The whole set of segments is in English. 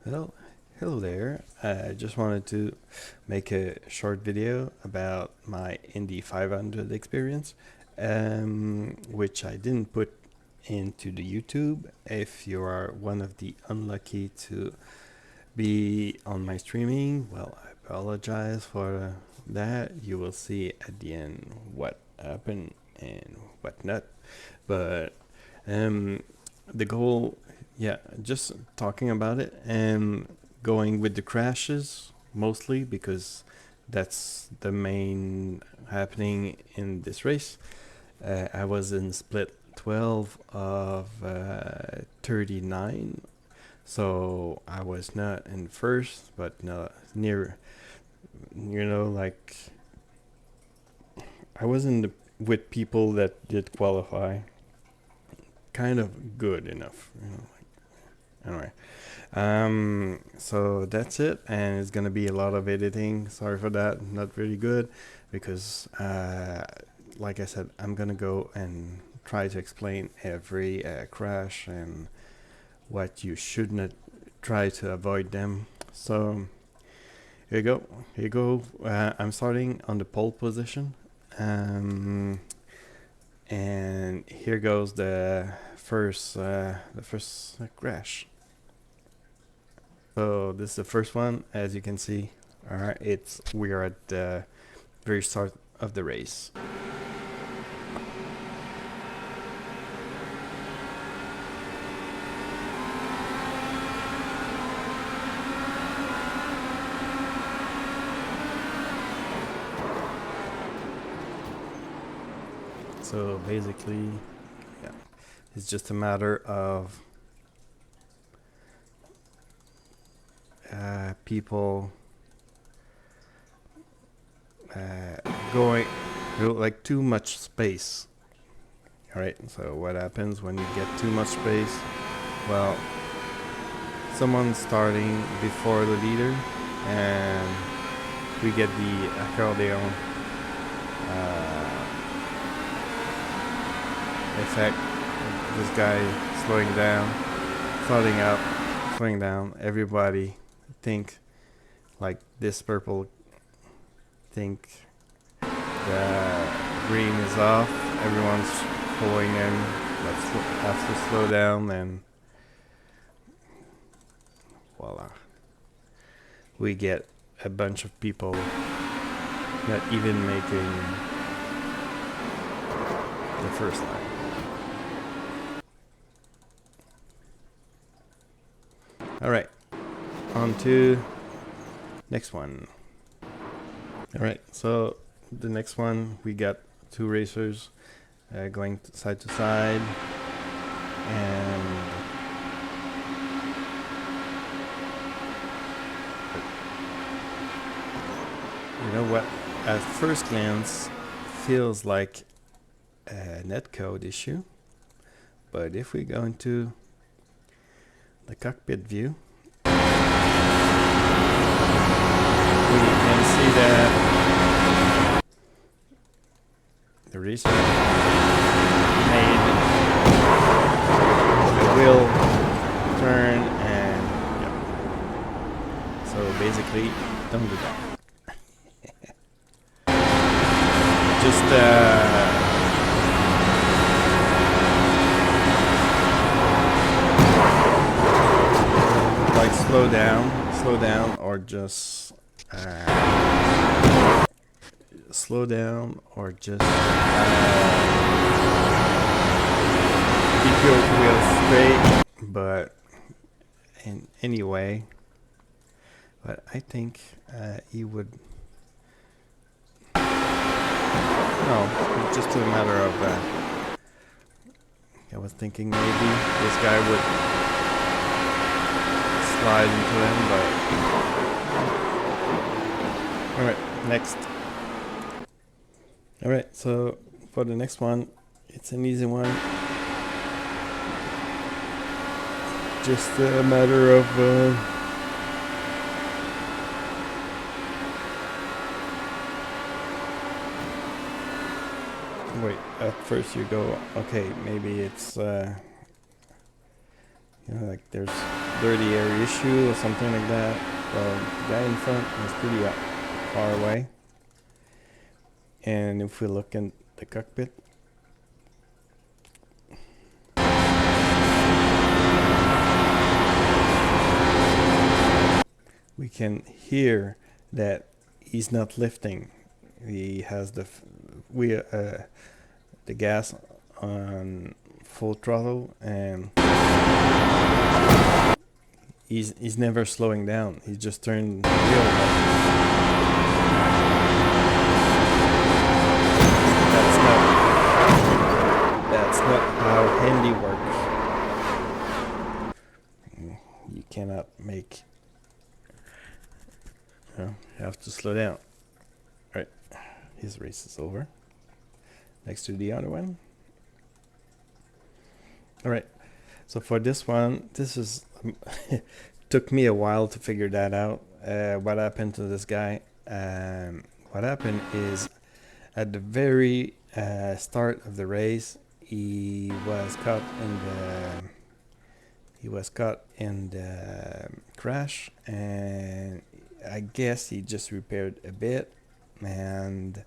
Well, hello there. I just wanted to make a short video about my Indy 500 experience, which I didn't put into the YouTube. If you are one of the unlucky to be on my streaming, well, I apologize for that. You will see at the end what happened and what not. But the goal, yeah, just talking about it and going with the crashes mostly because that's the main happening in this race. I was in split 12 of 39, so I was not in first, but near, like I wasn't with people that did qualify. Kind of good enough, anyway. So that's it, and it's gonna be a lot of editing. Sorry for that, not very good, because like I said, I'm gonna go and try to explain every crash and what you should not try to avoid them. So here you go. I'm starting on the pole position, and here goes the first crash. So this is the first one, as you can see. All right, we are at the very start of the race. So basically, yeah, it's just a matter of people going like too much space. All right, so what happens when you get too much space? Well, someone's starting before the leader, and we get the accordion effect. This guy slowing down, starting up, slowing down. Everybody think like this purple think the green is off. Everyone's following him. Let's have to slow down, and voila, we get a bunch of people not even making the first line. All right, on to next one. All right, so the next one, we got two racers going side to side, and you know what, at first glance feels like a netcode issue, but if we go into the cockpit view, we can see that the racer made the wheel turn, and yeah. So basically, don't do that. Just like slow down, or just slow down, or just keep your wheels straight. But in any way, but I think he would. No, it's just a matter of. I was thinking maybe this guy would slide into him, but all right, next. All right, so for the next one, it's an easy one. Just a matter of wait, at first you go, okay, maybe it's like there's dirty air issue or something like that. Well, the guy in front is pretty far away. And if we look in the cockpit, we can hear that he's not lifting. He has the gas on full throttle, and he's never slowing down. He just turned the wheel up. That's not how handy works. You cannot make. You have to slow down. All right, his race is over. Next to the other one. All right, so for this one, this is took me a while to figure that out. What happened to this guy? What happened is at the very start of the race, he was caught in the crash, and I guess he just repaired a bit, and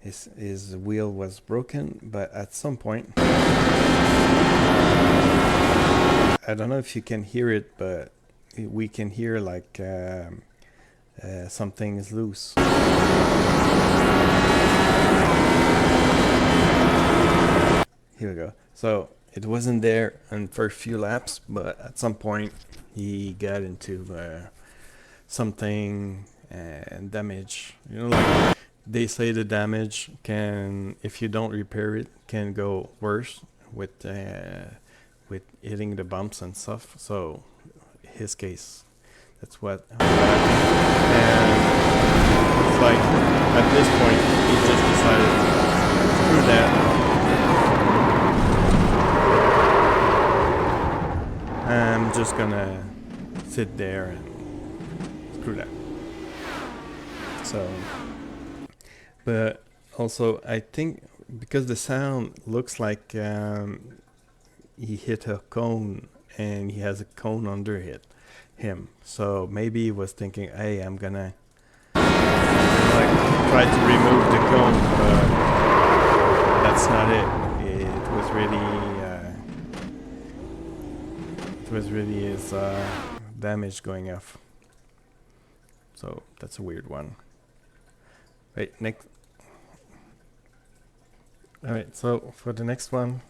his wheel was broken. But at some point, I don't know if you can hear it, but we can hear like something is loose. Here we go. So it wasn't there in first few laps, but at some point he got into something and damage. You know, like they say the damage can, if you don't repair it, can go worse with hitting the bumps and stuff. So his case, that's what happened. And it's like at this point he just decided screw that. I'm just gonna sit there and screw that. So, but also I think because the sound looks like he hit a cone and he has a cone under him. So maybe he was thinking, hey, I'm gonna like try to remove the cone, but that's not it. It was really his damage going off. So that's a weird one. Right, next. Alright, so for the next one,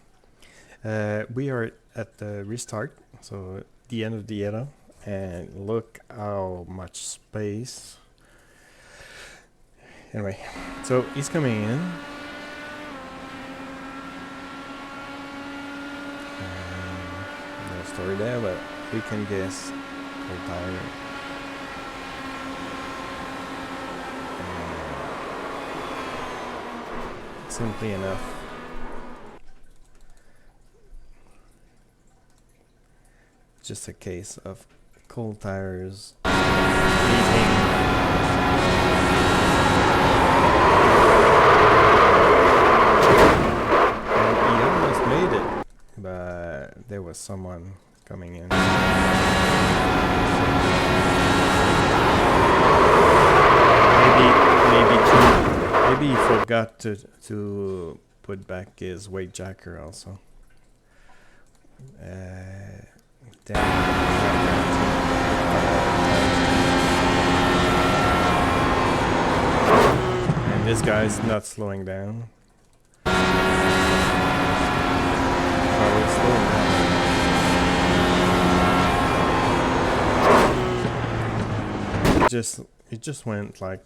we are at the restart, so the end of the yellow, and look how much space. Anyway, so he's coming in. No story there, but we can guess cold tire. Simply enough. Just a case of cold tires leaving. And he almost made it, but there was someone coming in. Maybe he forgot to put back his weight jacker also. And this guy's not slowing down. Probably slowing down. It just went like,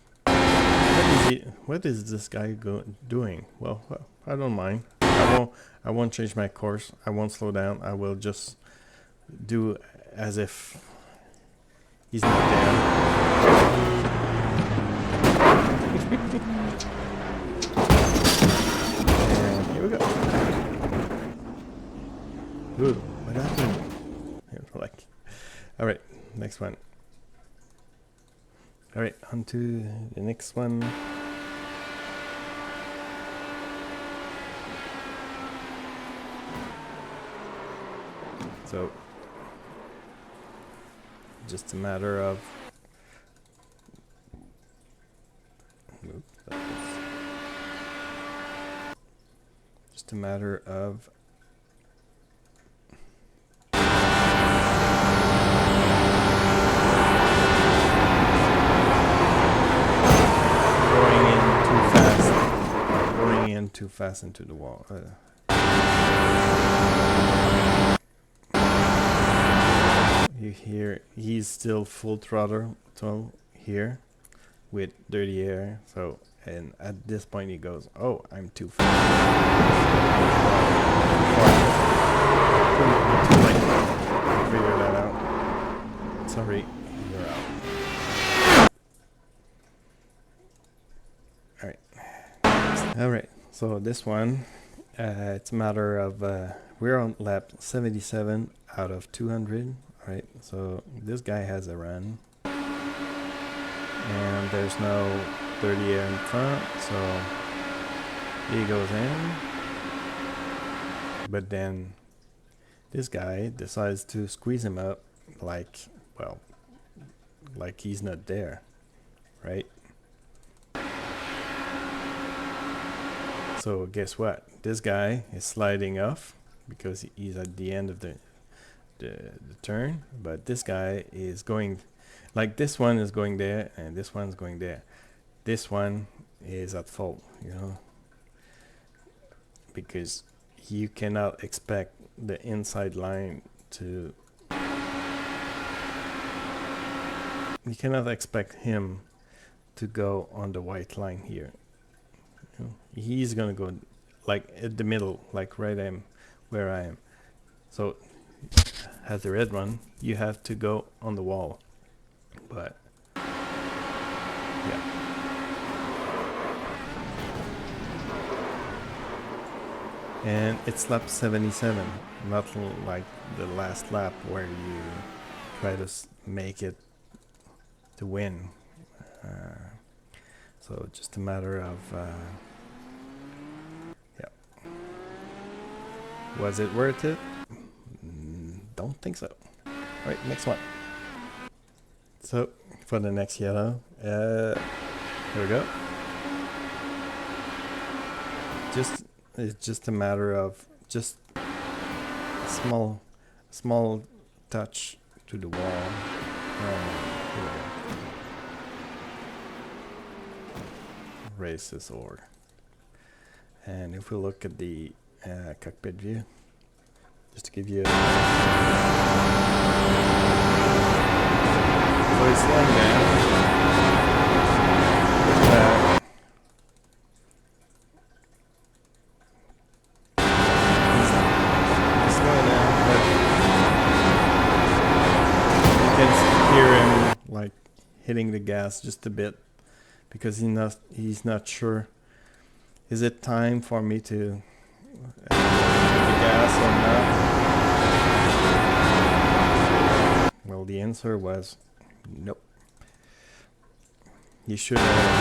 what is this guy doing? Well, I don't mind. I won't change my course. I won't slow down. I will just do as if he's not there. And here we go. Ooh, what happened? Like, all right, next one. All right, on to the next one. So just a matter of just a matter of going in too fast into the wall. You hear he's still full throttle here with dirty air, so and at this point he goes, oh, I'm too fast. Too late. Figure that out. Sorry, you're out. Alright, so this one, it's a matter of, we're on lap 77 out of 200, right? So this guy has a run, and there's no dirty air in front, so he goes in, but then this guy decides to squeeze him up like, well, like he's not there, right? So guess what? This guy is sliding off because he's at the end of the turn, but this guy is going, like this one is going there and this one's going there. This one is at fault, you know, because you cannot expect the inside line to, you cannot expect him to go on the white line here. He's gonna go like at the middle, like right where I am. So as the red one, you have to go on the wall. But yeah. And it's lap 77, not like the last lap where you try to make it to win. So just a matter of was it worth it? Don't think so. Alright, next one. So for the next yellow, here we go. It's just a matter of just a small touch to the wall. Here we go. Raise this over. And if we look at the cockpit view, just to give you so it's slowing down. He's slowing down, but you can hear him like hitting the gas just a bit because he's not sure. Is it time for me to the gas or not? Well, the answer was nope. You should have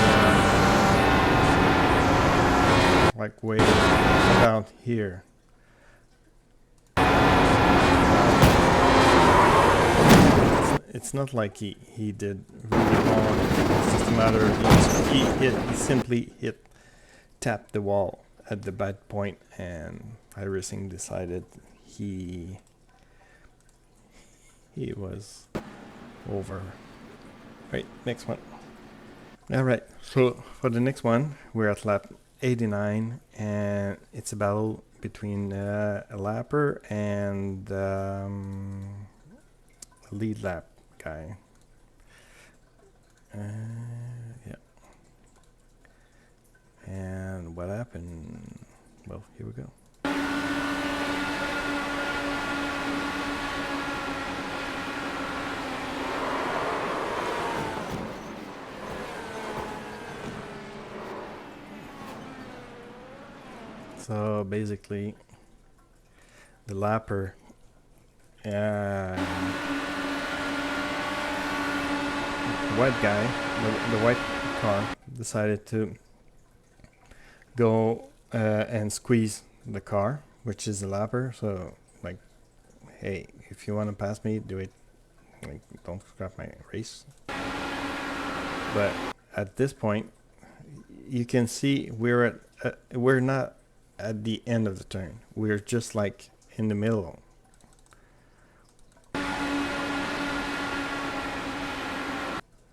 like waited about here. It's not like he did really wrong. It's just a matter of he simply tapped the wall at the bad point, and iRacing decided he was over. Right, next one. Alright, so for the next one, we're at lap 89, and it's a battle between a lapper and a lead lap guy. Yeah. And what happened? Well, here we go. So basically, the lapper the white guy, the white car, decided to go and squeeze the car, which is the lapper. So like, hey, if you want to pass me, do it like, don't scrap my race. But at this point, you can see we're not at the end of the turn. We're just like in the middle.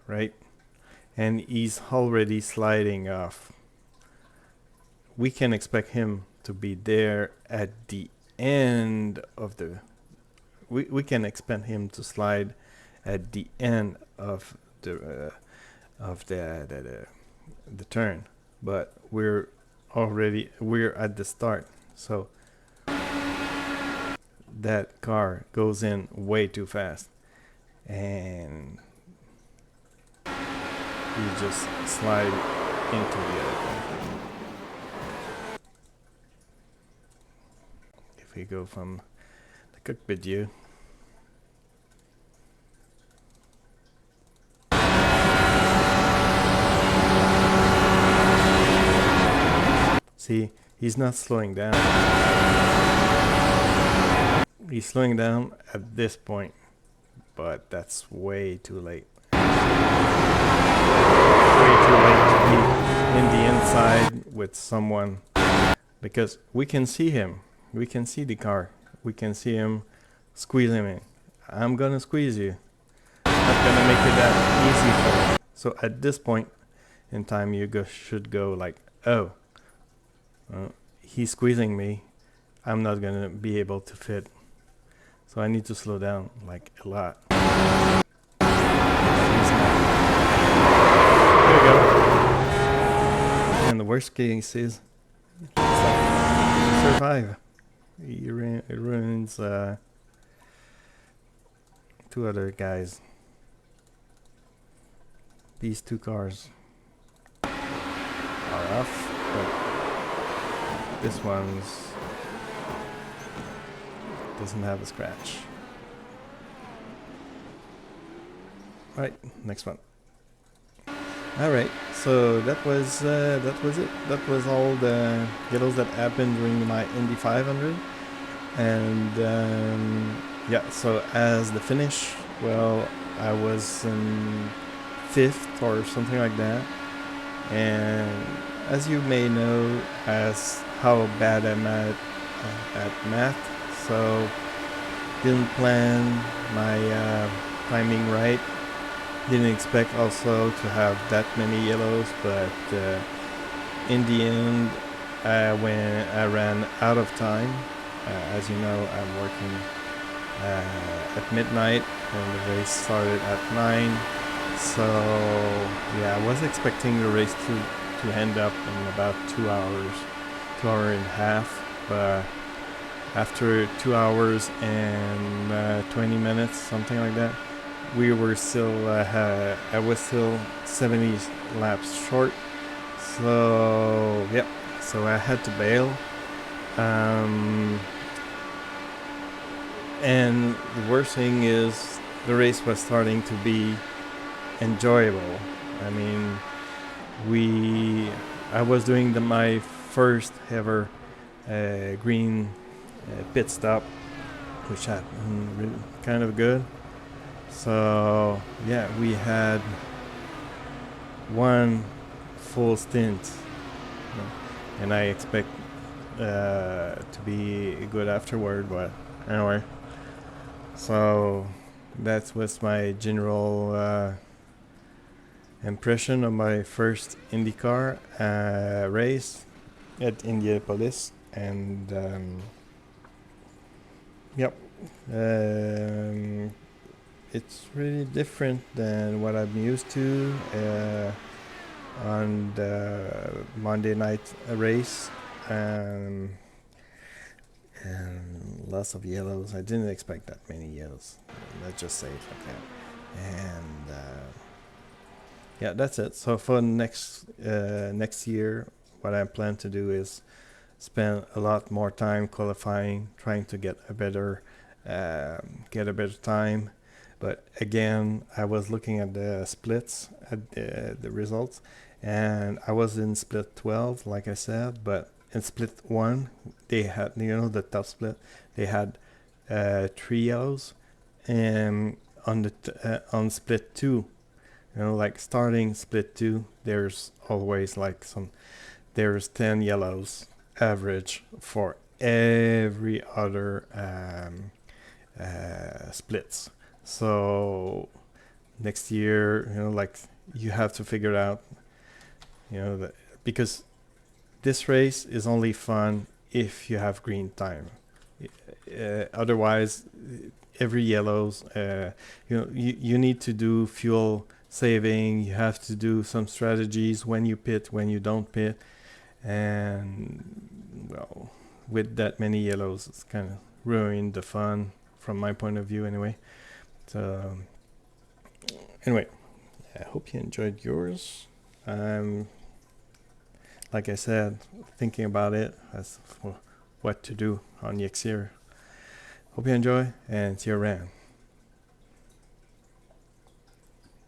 Right? And he's already sliding off. We can expect him to be there at the end of the... We can expect him to slide at the end of the turn, but we're at the start, so that car goes in way too fast, and you just slide into the other car. If we go from the cockpit view, see, he's not slowing down. He's slowing down at this point, but that's way too late. Way too late to be in the inside with someone, because we can see him. We can see the car. We can see him squeezing me. I'm gonna squeeze you. Not gonna make it that easy for you. So at this point in time, you should go like, oh, he's squeezing me. I'm not gonna be able to fit. So I need to slow down like a lot. There you go. And the worst case is survive. It ruins two other guys. These two cars are off, but this one's doesn't have a scratch. Right, next one. All right, so that was it. That was all the yellows that happened during my Indy 500, and yeah. So as the finish, well, I was in 5th or something like that, and as you may know, as how bad I'm at math, so didn't plan my timing right. Didn't expect also to have that many yellows, but in the end, when I ran out of time, as you know, I'm working at midnight, and the race started at 9. So yeah, I was expecting the race to end up in about 2 hours, 2 hours and a half, but after 2 hours and 20 minutes, something like that, we were still, I was still 70 laps short. So, yeah, so I had to bail. And the worst thing is the race was starting to be enjoyable. I mean, I was doing my first ever green pit stop, which happened really kind of good. So yeah, we had one full stint, and I expect to be good afterward, but anyway. So that was my general impression of my first IndyCar race at Indianapolis, and yep. It's really different than what I'm used to on the Monday night race, and lots of yellows. I didn't expect that many yellows. Let's just say it like that. And yeah, that's it. So for next year, what I plan to do is spend a lot more time qualifying, trying to get a better time. But again, I was looking at the splits, at the results, and I was in split 12, like I said, but in split 1, they had, the top split, they had 3 yellows, and on split 2, you know, like starting split 2, there's always like there's 10 yellows average for every other splits. So next year, you know, like you have to figure it out, you know, that, because this race is only fun if you have green time. Otherwise, every yellows, you know, you need to do fuel saving. You have to do some strategies when you pit, when you don't pit, and well, with that many yellows, it's kind of ruined the fun from my point of view, anyway. So anyway, I hope you enjoyed yours. Like I said, thinking about it as for what to do on next year. Hope you enjoy and see you around.